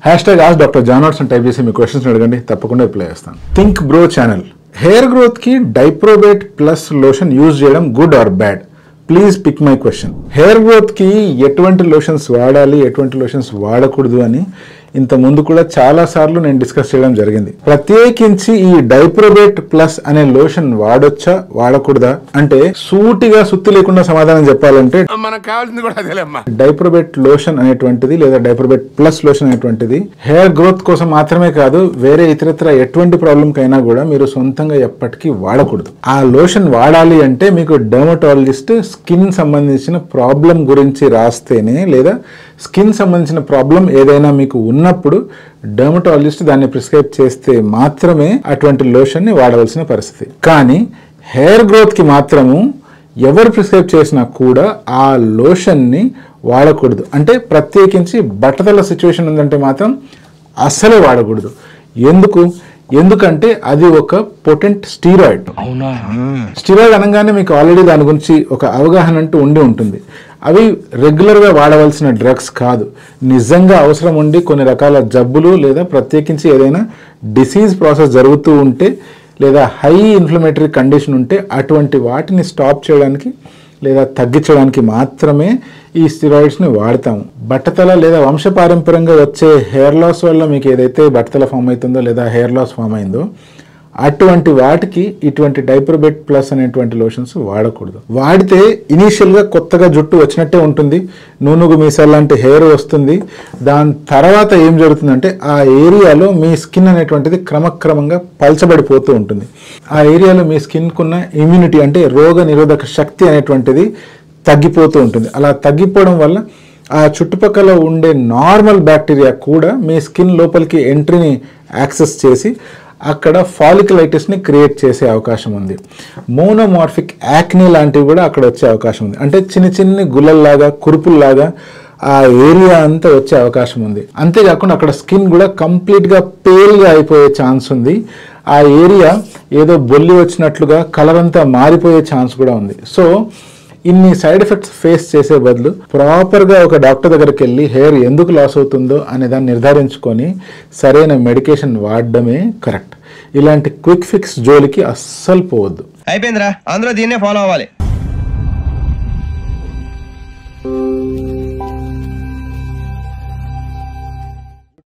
#ask Dr. John అని type చేసి మీ క్వశ్చన్స్ అడగండి, తప్పకుండా రిప్లై చేస్తాను. Think bro channel, hair growth కి డైప్రోబేట్ ప్లస్ లోషన్ యూజ్ చేయడం good or bad? Please pick my question. Hair growth కి ఎటువంటి లోషన్స్ వాడాలి, ఎటువంటి లోషన్స్ వాడకూడదు అని ఇంత ముందు కూడా చాలా సార్లు నేను డిస్కస్ చేయడం జరిగింది. ప్రత్యేకించి ఈ డైప్రోబేట్ ప్లస్ అనే లోషన్ వాడొచ్చా వాడకూడదా అంటే సూటిగా సుత్తి లేకుండా సమాధానం చెప్పాలంటే మనకు కావాల్సింది కూడా అదేలేమ్మా. డైప్రోబేట్ లోషన్ అనేటువంటిది లేదా డైప్రోబేట్ ప్లస్ లోషన్ అనేటువంటిది హెయిర్ గ్రోత్ కోసం మాత్రమే కాదు, వేరే ఇతరత్ర ఎటువంటి ప్రాబ్లం కైనా కూడా మీరు సొంతంగా ఎప్పటికీ వాడకూడదు. ఆ లోషన్ వాడాలి అంటే మీకు డెర్మటాలజిస్ట్ స్కిన్ సంబంధించిన ప్రాబ్లం గురించి రాస్తేనే, లేదా స్కిన్ సంబంధించిన ప్రాబ్లం ఏదైనా మీకు ఉన్నప్పుడు డెర్మటాలజిస్ట్ దాన్ని ప్రిస్క్రైబ్ చేస్తే మాత్రమే అటువంటి లోషన్ని వాడవలసిన పరిస్థితి. కానీ హెయిర్ గ్రోత్కి మాత్రము ఎవరు ప్రిస్క్రైబ్ చేసినా కూడా ఆ లోషన్ని వాడకూడదు. అంటే ప్రత్యేకించి బట్టతల సిచ్యువేషన్ ఉందంటే మాత్రం అస్సలే వాడకూడదు. ఎందుకంటే అది ఒక పొటెంట్ స్టీరాయిడ్. స్టీరాయిడ్ అనగానే మీకు ఆల్రెడీ దాని గురించి ఒక అవగాహన అంటూ ఉండి ఉంటుంది. అవి రెగ్యులర్గా వాడవలసిన డ్రగ్స్ కాదు. నిజంగా అవసరం ఉండి కొన్ని రకాల జబ్బులు లేదా ప్రత్యేకించి ఏదైనా డిసీజ్ ప్రాసెస్ జరుగుతూ ఉంటే లేదా హై ఇన్ఫ్లమేటరీ కండిషన్ ఉంటే అటువంటి వాటిని స్టాప్ చేయడానికి లేదా తగ్గించడానికి మాత్రమే ఈ స్టిరాయిడ్స్ని వాడతాము. బట్టతల లేదా వంశపారంపర్యంగా వచ్చే హెయిర్ లాస్ వల్ల మీకు ఏదైతే బట్టతల ఫామ్ అవుతుందో లేదా హెయిర్ లాస్ ఫామ్ అయిందో అటువంటి వాటికి ఇటువంటి డైప్రోబేట్ ప్లస్ అనేటువంటి లోషన్స్ వాడకూడదు. వాడితే ఇనీషియల్గా కొత్తగా జుట్టు వచ్చినట్టే ఉంటుంది, నూనూగు మీసాల లాంటి హెయిర్ వస్తుంది. దాని తర్వాత ఏం జరుగుతుందంటే ఆ ఏరియాలో మీ స్కిన్ అనేటువంటిది క్రమక్రమంగా పల్చబడిపోతూ ఉంటుంది. ఆ ఏరియాలో మీ స్కిన్కున్న ఇమ్యూనిటీ అంటే రోగ నిరోధక శక్తి అనేటువంటిది తగ్గిపోతూ ఉంటుంది. అలా తగ్గిపోవడం వల్ల ఆ చుట్టుపక్కల ఉండే నార్మల్ బ్యాక్టీరియా కూడా మీ స్కిన్ లోపలికి ఎంట్రీని యాక్సెస్ చేసి అక్కడ ఫాలికులైటిస్ని క్రియేట్ చేసే అవకాశం ఉంది. మోనోమార్ఫిక్ యాక్నీ లాంటివి కూడా అక్కడ వచ్చే అవకాశం ఉంది. అంటే చిన్ని గుల్లల్లాగా కురుపుల్లాగా ఆ ఏరియా అంతా వచ్చే అవకాశం ఉంది. అంతేకాకుండా అక్కడ స్కిన్ కూడా కంప్లీట్గా పేల్గా అయిపోయే ఛాన్స్ ఉంది. ఆ ఏరియా ఏదో బొల్లి వచ్చినట్లుగా కలర్ అంతా మారిపోయే ఛాన్స్ కూడా ఉంది. సో ఇన్ని సైడ్ ఎఫెక్ట్స్ ఫేస్ చేసే బదులు ప్రాపర్గా ఒక డాక్టర్ దగ్గరికి వెళ్ళి హెయిర్ ఎందుకు లాస్ అవుతుందో అనే దాన్ని నిర్ధారించుకొని సరైన మెడికేషన్ వాడడమే కరెక్ట్. ఇలాంటి క్విక్ ఫిక్స్ జోలికి అస్సలు పోవద్దు. అయిపోయిందిరా, అందరూ దీన్నే ఫాలో అవ్వాలి.